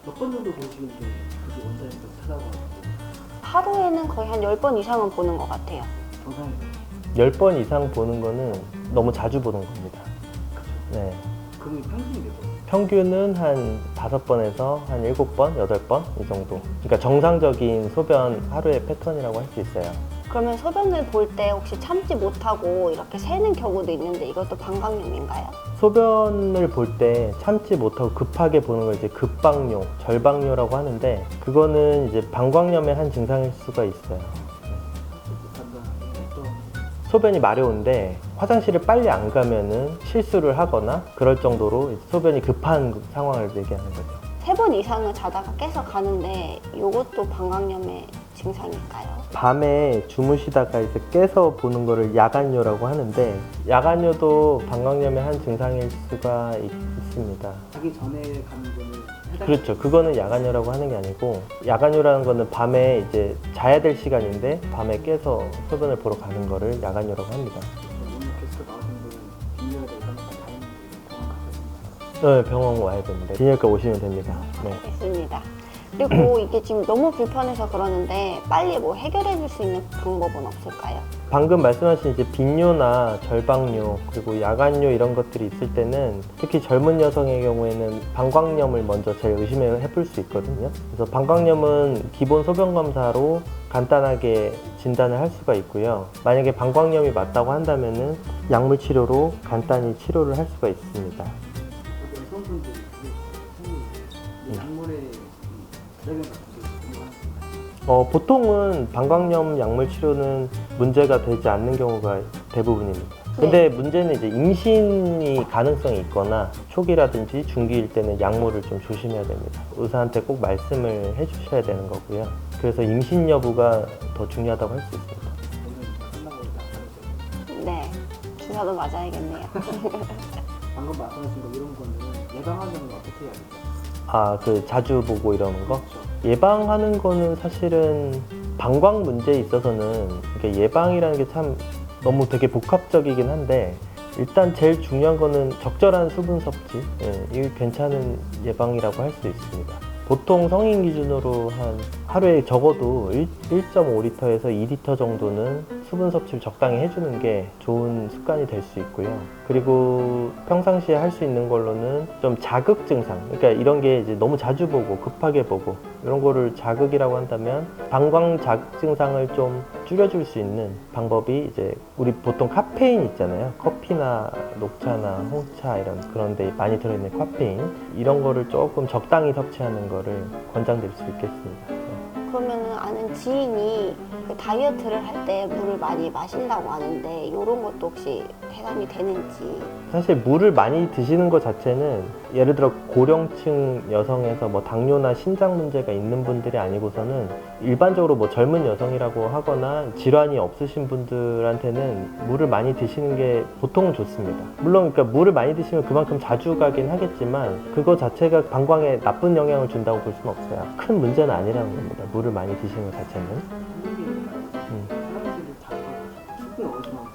몇 번 정도 보시는데 굳이 원장님도 찾아가고 하루에는 거의 한 10번 이상은 보는 것 같아요. 정상이에요? 10번 이상 보는 거는 너무 자주 보는 겁니다. 네. 그러면 평균이 몇 번? 평균은 한 5번에서 한 7번, 8번 이 정도. 그러니까 정상적인 소변 하루의 패턴이라고 할 수 있어요. 그러면 소변을 볼 때 혹시 참지 못하고 이렇게 새는 경우도 있는데 이것도 방광염인가요? 소변을 볼 때 참지 못하고 급하게 보는 걸 이제 급방뇨, 절방뇨라고 하는데 그거는 이제 방광염의 한 증상일 수가 있어요. 소변이 마려운데 화장실을 빨리 안 가면은 실수를 하거나 그럴 정도로 소변이 급한 상황을 얘기하는 거죠. 3번 이상은 자다가 깨서 가는데 이것도 방광염의 증상일까요? 밤에 주무시다가 이제 깨서 보는 거를 야간뇨라고 하는데 야간뇨도 방광염의 한 증상일 수가 있습니다. 자기 전에 가는 거는 해당. 그렇죠. 그거는 야간뇨라고 하는 게 아니고 야간뇨라는 거는 밤에 이제 자야 될 시간인데 밤에 깨서 소변을 보러 가는 거를 야간뇨라고 합니다. 오늘 게스트 나오신 분은 빈혈에 대해서 다행히 병원 가셔야 됩니다. 네, 병원 와야 됩니다. 비뇨기과 오시면 됩니다. 네. 있습니다. 그리고 이게 지금 너무 불편해서 그러는데 빨리 뭐 해결해 줄 수 있는 방법은 없을까요? 방금 말씀하신 이제 빈뇨나 절방뇨 그리고 야간뇨 이런 것들이 있을 때는 특히 젊은 여성의 경우에는 방광염을 먼저 제일 의심해 볼 수 있거든요. 그래서 방광염은 기본 소변 검사로 간단하게 진단을 할 수가 있고요. 만약에 방광염이 맞다고 한다면은 약물 치료로 간단히 치료를 할 수가 있습니다. 여성분들이 약물의 부작용 같은 게 궁금하십니다. 보통은 방광염 약물 치료는 문제가 되지 않는 경우가 대부분입니다. 근데 문제는 이제 임신이 가능성이 있거나 초기라든지 중기일 때는 약물을 좀 조심해야 됩니다. 의사한테 꼭 말씀을 해주셔야 되는 거고요. 그래서 임신 여부가 더 중요하다고 할 수 있습니다. 오늘 끝나고 나서는 네, 주사도 맞아야겠네요. 방금 말씀하신 거 이런 거는 예방하려면 어떻게 해야 될까요? 그 자주 보고 이러는 거? 그렇죠. 예방하는 거는 사실은 방광 문제에 있어서는 이게 예방이라는 게 참 너무 되게 복합적이긴 한데 일단 제일 중요한 거는 적절한 수분 섭취. 이게 괜찮은 예방이라고 할 수 있습니다. 보통 성인 기준으로 하루에 적어도 1.5리터에서 2리터 정도는 수분 섭취를 적당히 해주는 게 좋은 습관이 될 수 있고요. 그리고 평상시에 할 수 있는 걸로는 좀 자극 증상, 그러니까 이런 게 이제 너무 자주 보고 급하게 보고 이런 거를 자극이라고 한다면 방광 자극 증상을 좀 줄여줄 수 있는 방법이 이제 우리 보통 카페인 있잖아요. 커피나 녹차나 홍차 그런 데 많이 들어있는 카페인 이런 거를 조금 적당히 섭취하는 거를 권장드릴 수 있겠습니다. 그러면은 아는 지인이 그 다이어트를 할 때 물을 많이 마신다고 하는데 이런 것도 혹시 해당이 되는지. 사실 물을 많이 드시는 것 자체는 예를 들어 고령층 여성에서 뭐 당뇨나 신장 문제가 있는 분들이 아니고서는 일반적으로 뭐 젊은 여성이라고 하거나 질환이 없으신 분들한테는 물을 많이 드시는 게 보통은 좋습니다. 물론 그러니까 물을 많이 드시면 그만큼 자주 가긴 하겠지만 그거 자체가 방광에 나쁜 영향을 준다고 볼 수는 없어요. 큰 문제는 아니라는 겁니다. 물을 많이 드시는 것 자체는. 화장실을 자주 수분이 어디서 나오는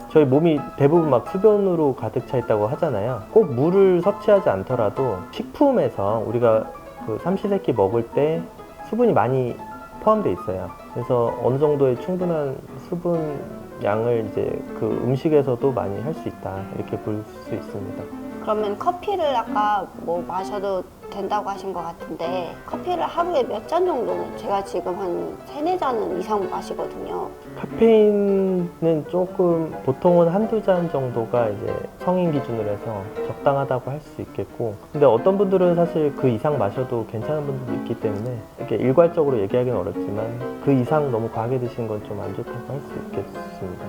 저희 몸이 대부분 막 수변으로 가득 차 있다고 하잖아요. 꼭 물을 섭취하지 않더라도 식품에서 우리가 그 삼시세끼 먹을 때 수분이 많이 포함되어 있어요. 그래서 어느 정도의 충분한 수분 양을 이제 그 음식에서도 많이 할 수 있다 이렇게 볼 수 있습니다. 그러면 커피를 아까 뭐 마셔도 된다고 하신 것 같은데 커피를 하루에 몇 잔 정도는 제가 지금 한 3-4잔은 이상 마시거든요. 카페인은 조금 보통은 1-2잔 정도가 이제 성인 기준으로 해서 적당하다고 할 수 있겠고 근데 어떤 분들은 사실 그 이상 마셔도 괜찮은 분들도 있기 때문에 이렇게 일괄적으로 얘기하기는 어렵지만 그 이상 너무 과하게 드시는 건 좀 안 좋다고 할 수 있겠습니다.